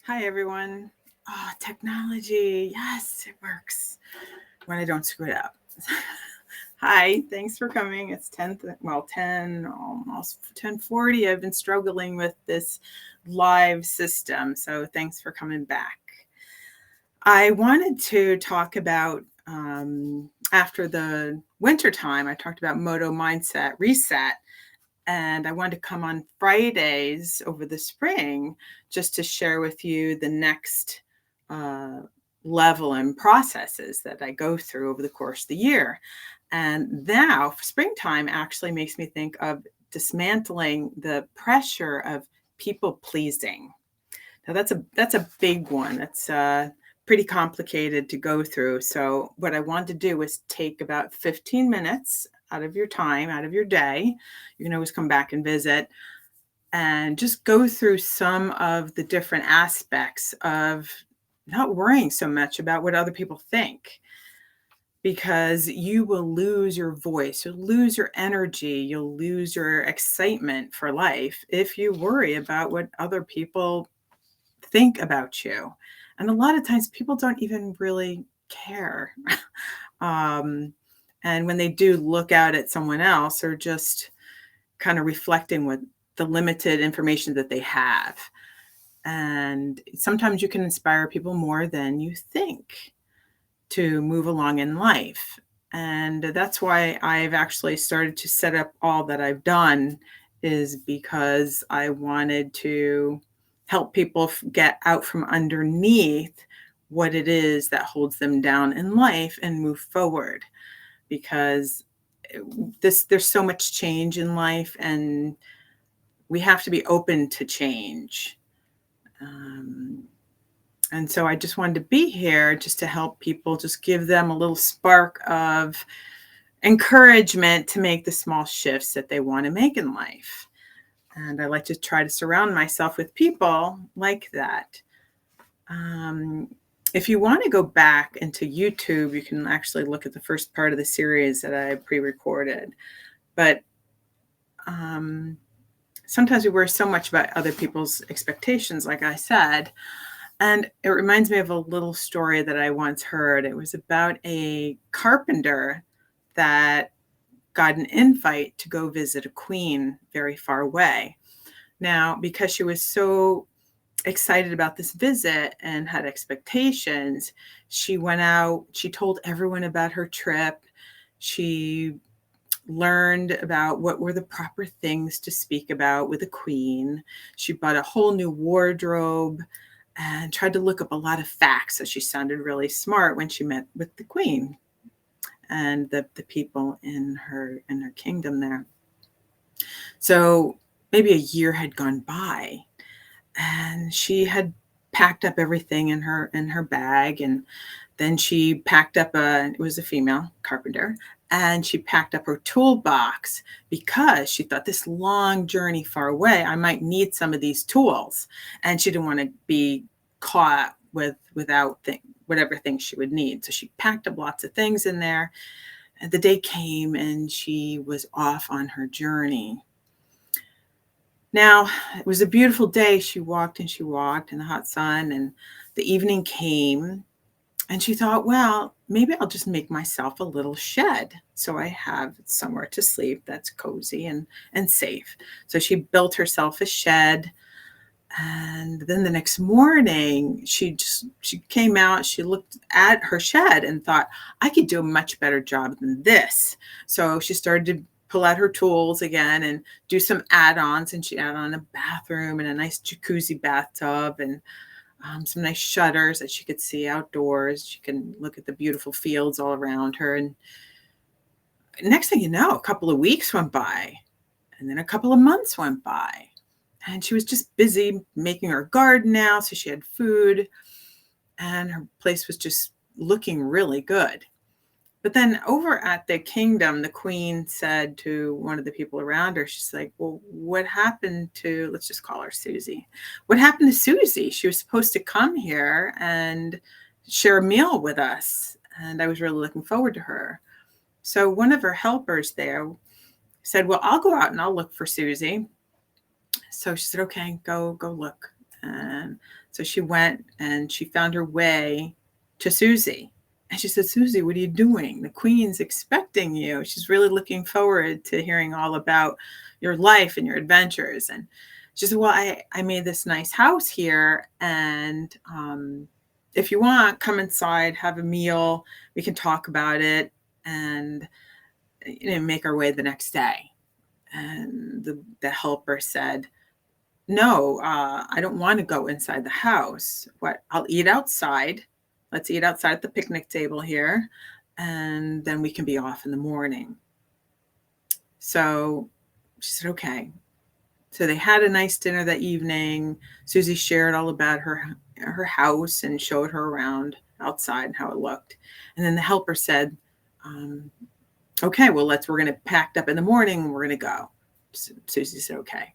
Hi, everyone. Oh, technology. Yes, it works when I don't screw it up. Hi, thanks for coming. It's 10, almost 10:40. I've been struggling with this live system, so thanks for coming back. I wanted to talk about, after the winter time, I talked about Moto Mindset Reset, and I wanted to come on Fridays over the spring just to share with you the next uh, level and processes that I go through over the course of the year. And now, springtime actually makes me think of dismantling the pressure of people pleasing. Now that's a big one. That's pretty complicated to go through. So what I want to do is take about 15 minutes out of your time, out of your day. You can always come back and visit and just go through some of the different aspects of not worrying so much about what other people think, because you will lose your voice, you'll lose your energy, you'll lose your excitement for life if you worry about what other people think about you. And a lot of times people don't even really care. um, and when they do look out at someone else, they're just kind of reflecting what the limited information that they have. And sometimes you can inspire people more than you think to move along in life. And that's why I've actually started to set up all that I've done, is because I wanted to help people get out from underneath what it is that holds them down in life and move forward. Because there's so much change in life, and we have to be open to change. Um, and so I just wanted to be here just to help people, just give them a little spark of encouragement to make the small shifts that they want to make in life. And I like to try to surround myself with people like that. Um, if you want to go back into YouTube, you can actually look at the first part of the series that I pre-recorded. But sometimes we worry so much about other people's expectations, like I said. And it reminds me of a little story that I once heard. It was about a carpenter that got an invite to go visit a queen very far away. Now, because she was so excited about this visit and had expectations, she went out, she told everyone about her trip. She learned about what were the proper things to speak about with the queen. She bought a whole new wardrobe and tried to look up a lot of facts, so she sounded really smart when she met with the queen and the people in her kingdom there. So maybe a year had gone by, and she had packed up everything in her bag, and then she packed up it was a female carpenter, and she packed up her toolbox because she thought, this long journey far away, I might need some of these tools, and she didn't want to be caught without whatever things she would need. So she packed up lots of things in there. And the day came, and she was off on her journey. Now, it was a beautiful day. She walked and she walked in the hot sun, and the evening came, and she thought, well, maybe I'll just make myself a little shed so I have somewhere to sleep that's cozy and safe. So she built herself a shed. And then the next morning, she came out, she looked at her shed and thought, I could do a much better job than this. So she started to pull out her tools again and do some add-ons. And she added on a bathroom and a nice jacuzzi bathtub, and some nice shutters that she could see outdoors. She can look at the beautiful fields all around her. And next thing you know, a couple of weeks went by, and then a couple of months went by. And she was just busy making her garden now, so she had food, and her place was just looking really good. But then over at the kingdom, the queen said to one of the people around her, she's like, well, what happened to, let's just call her Susie. What happened to Susie? She was supposed to come here and share a meal with us, and I was really looking forward to her. So one of her helpers there said, well, I'll go out and I'll look for Susie. So she said, okay, go look. And so she went and she found her way to Susie. And she said, Susie, what are you doing? The queen's expecting you. She's really looking forward to hearing all about your life and your adventures. And she said, well, I made this nice house here. And if you want, come inside, have a meal. We can talk about it and make our way the next day. And the helper said, no, I don't want to go inside the house. I'll eat outside. Let's eat outside at the picnic table here, and then we can be off in the morning. So she said, okay. So they had a nice dinner that evening. Susie shared all about her house and showed her around outside and how it looked. And then the helper said, okay, well, we're going to pack up in the morning and we're going to go. Susie said, okay.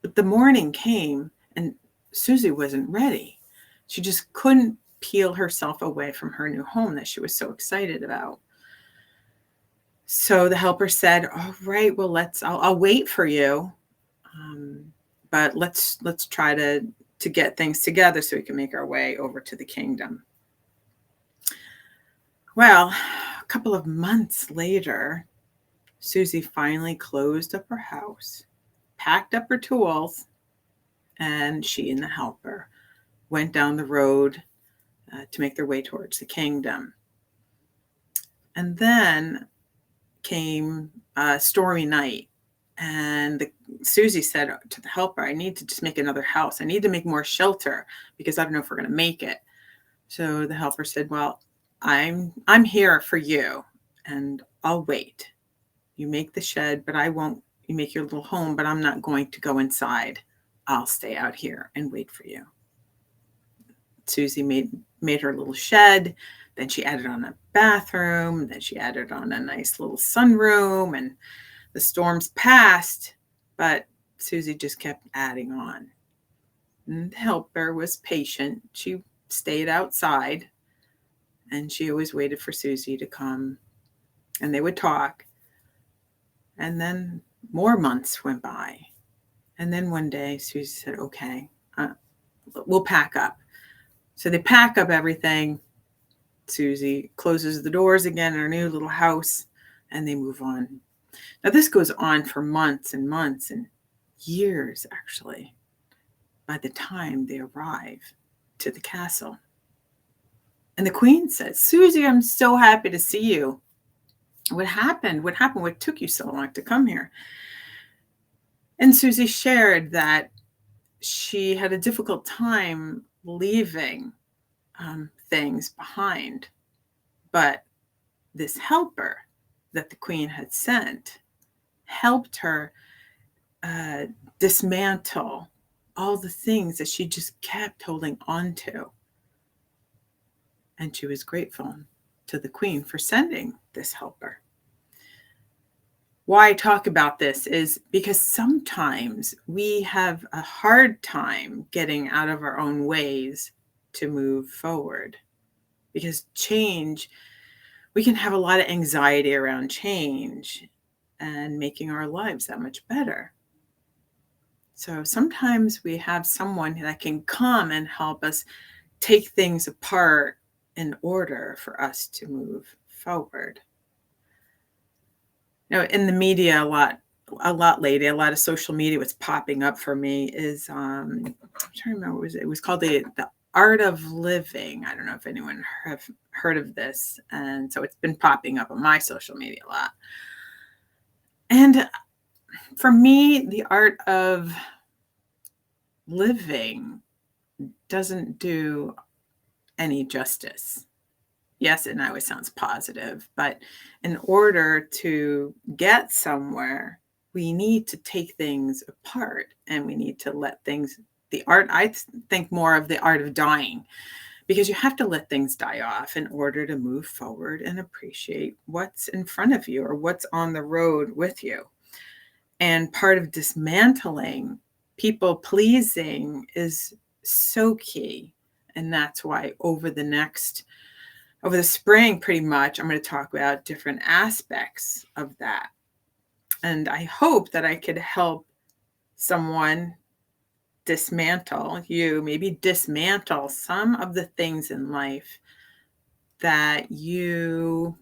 But the morning came and Susie wasn't ready. She just couldn't peel herself away from her new home that she was so excited about. So the helper said, all right, well, I'll wait for you. But let's try to get things together so we can make our way over to the kingdom. Well, a couple of months later, Susie finally closed up her house, packed up her tools, and she and the helper went down the road to make their way towards the kingdom. And then came a stormy night. And Susie said to the helper, I need to just make another house. I need to make more shelter because I don't know if we're going to make it. So the helper said, well, I'm here for you and I'll wait. You make the shed, but I won't. You make your little home, but I'm not going to go inside. I'll stay out here and wait for you. Susie made her little shed. Then she added on a bathroom. Then she added on a nice little sunroom. And the storms passed, but Susie just kept adding on. And the helper was patient. She stayed outside, and she always waited for Susie to come. And they would talk. And then more months went by. And then one day, Susie said, okay, we'll pack up. So they pack up everything. Susie closes the doors again in her new little house, and they move on. Now, this goes on for months and months and years, actually, by the time they arrive to the castle. And the queen says, Susie, I'm so happy to see you. What happened? What happened? What took you so long to come here? And Susie shared that she had a difficult time leaving things behind. But this helper that the queen had sent helped her dismantle all the things that she just kept holding on to. And she was grateful to the queen for sending this helper. Why I talk about this is because sometimes we have a hard time getting out of our own ways to move forward. Because change, we can have a lot of anxiety around change and making our lives that much better. So sometimes we have someone that can come and help us take things apart in order for us to move forward. Now, in the media, a lot lately, a lot of social media, what's popping up for me is, I'm trying to remember, it was called the Art of Living. I don't know if anyone have heard of this. And so it's been popping up on my social media a lot. And for me, the art of living doesn't do any justice. Yes, it always sounds positive, but in order to get somewhere, we need to take things apart and we need to let things, I think more of the art of dying, because you have to let things die off in order to move forward and appreciate what's in front of you or what's on the road with you. And part of dismantling people pleasing is so key. And that's why over the spring, pretty much, I'm going to talk about different aspects of that. And I hope that I could help someone maybe dismantle some of the things in life that you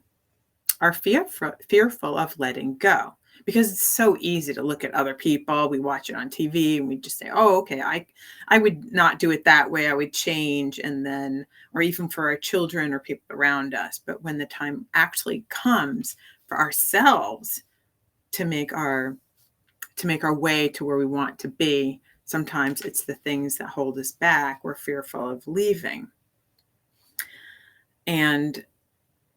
are fearful of letting go. Because it's so easy to look at other people. We watch it on TV and we just say, oh, okay, I would not do it that way. I would change. And then, or even for our children or people around us. But when the time actually comes for ourselves to make our way to where we want to be, sometimes it's the things that hold us back. We're fearful of leaving. And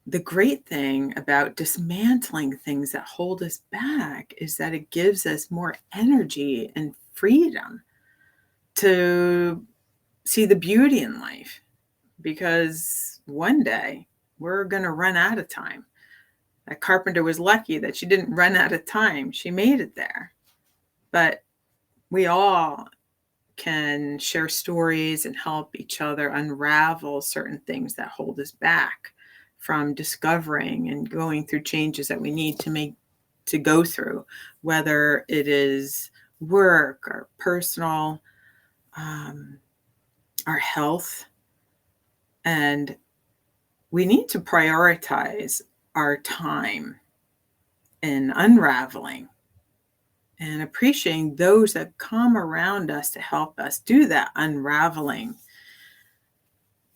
the great thing about dismantling things that hold us back is that it gives us more energy and freedom to see the beauty in life, because one day we're going to run out of time. That Carpenter was lucky that she didn't run out of time. She made it there. But we all can share stories and help each other unravel certain things that hold us back from discovering and going through changes that we need to go through, whether it is work or personal, our health. And we need to prioritize our time in unraveling and appreciating those that come around us to help us do that unraveling.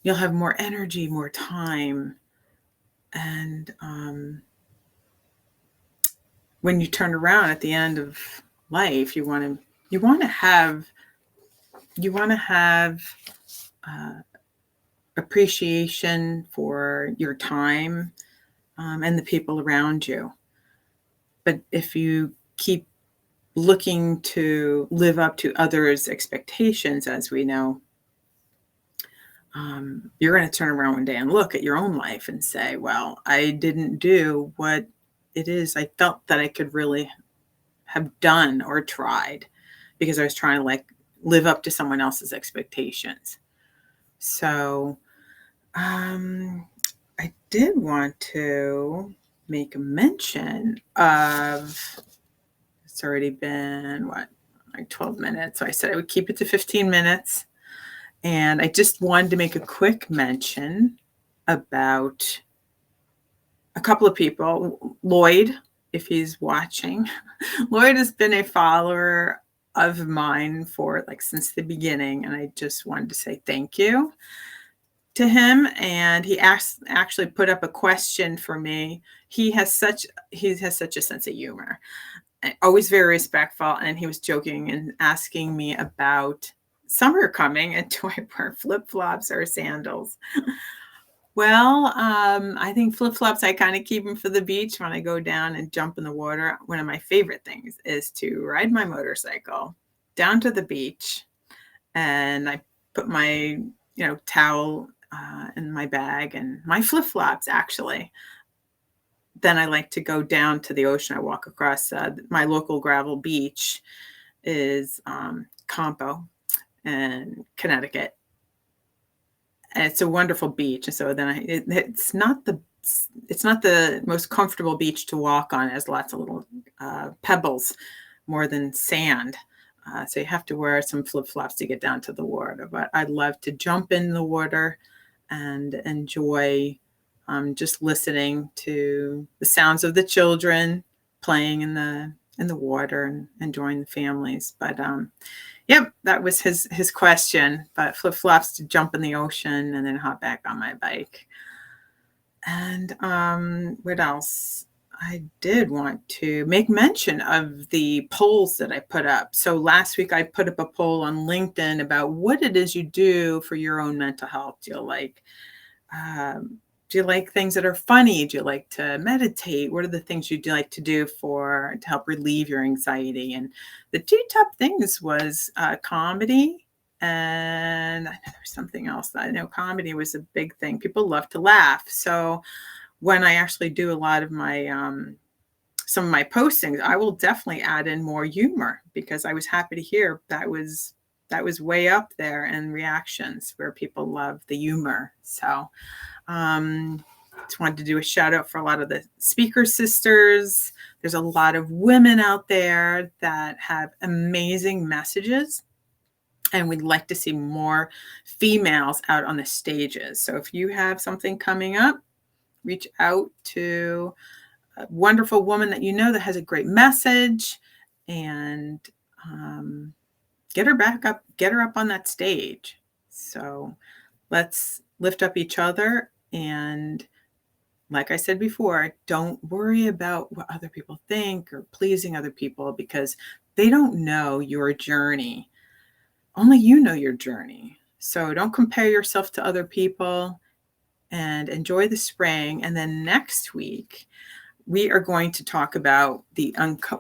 You'll have more energy, more time. And when you turn around at the end of life, you want to have appreciation for your time and the people around you. But if you keep looking to live up to others' expectations, as we know, you're going to turn around one day and look at your own life and say, well, I didn't do what it is I felt that I could really have done or tried, because I was trying to live up to someone else's expectations. So I did want to make a mention of, it's already been 12 minutes. So I said I would keep it to 15 minutes. And I just wanted to make a quick mention about a couple of people. Lloyd, if he's watching, Lloyd has been a follower of mine for since the beginning. And I just wanted to say thank you to him. And he actually put up a question for me. He has such a sense of humor, always very respectful. And he was joking and asking me about summer coming and do I wear flip-flops or sandals? Well, I think flip-flops, I kind of keep them for the beach when I go down and jump in the water. One of my favorite things is to ride my motorcycle down to the beach, and I put my towel in my bag and my flip-flops, actually. Then I like to go down to the ocean. I walk across my local gravel beach is Campo in Connecticut. And it's a wonderful beach. And so then it's not the most comfortable beach to walk on. It has lots of little pebbles more than sand. So you have to wear some flip-flops to get down to the water. But I love to jump in the water and enjoy just listening to the sounds of the children playing in the water and enjoying the families. But yep, that was his question. But flip-flops to jump in the ocean and then hop back on my bike. And what else? I did want to make mention of the polls that I put up. So last week I put up a poll on LinkedIn about what it is you do for your own mental health. Do you like things that are funny? Do you like to meditate? What are the things you'd like to do to help relieve your anxiety? And the two top things was comedy. And I know there's something else. I know comedy was a big thing. People love to laugh. So when I actually do a lot of my some of my postings, I will definitely add in more humor, because I was happy to hear that was way up there in reactions where people love the humor. So just wanted to do a shout out for a lot of the speaker sisters. There's a lot of women out there that have amazing messages. And we'd like to see more females out on the stages. So if you have something coming up, reach out to a wonderful woman that you know that has a great message, and get her back up, get her up on that stage. So let's lift up each other. And like I said before, don't worry about what other people think or pleasing other people, because they don't know your journey. Only you know your journey. So don't compare yourself to other people, and enjoy the spring. And then next week, we are going to talk about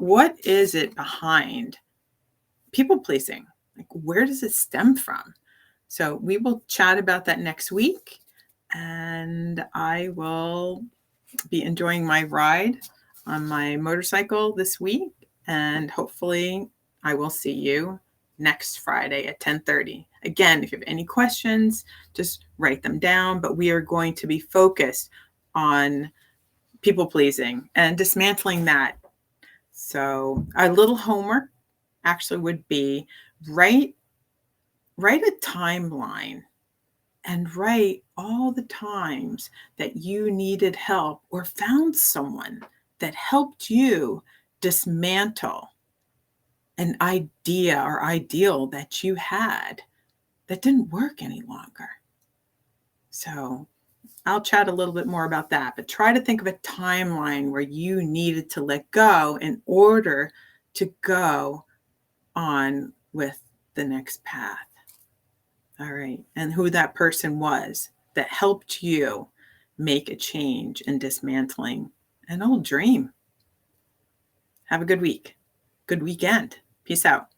what is it behind people pleasing? Like, where does it stem from? So we will chat about that next week, and I will be enjoying my ride on my motorcycle this week, and hopefully I will see you next Friday at 10:30. Again, if you have any questions, just write them down, but we are going to be focused on people pleasing and dismantling that. So our little homework actually would be write a timeline and write all the times that you needed help or found someone that helped you dismantle an idea or ideal that you had that didn't work any longer. So I'll chat a little bit more about that, but try to think of a timeline where you needed to let go in order to go on with the next path. All right. And who that person was that helped you make a change in dismantling an old dream. Have a good week. Good weekend. Peace out.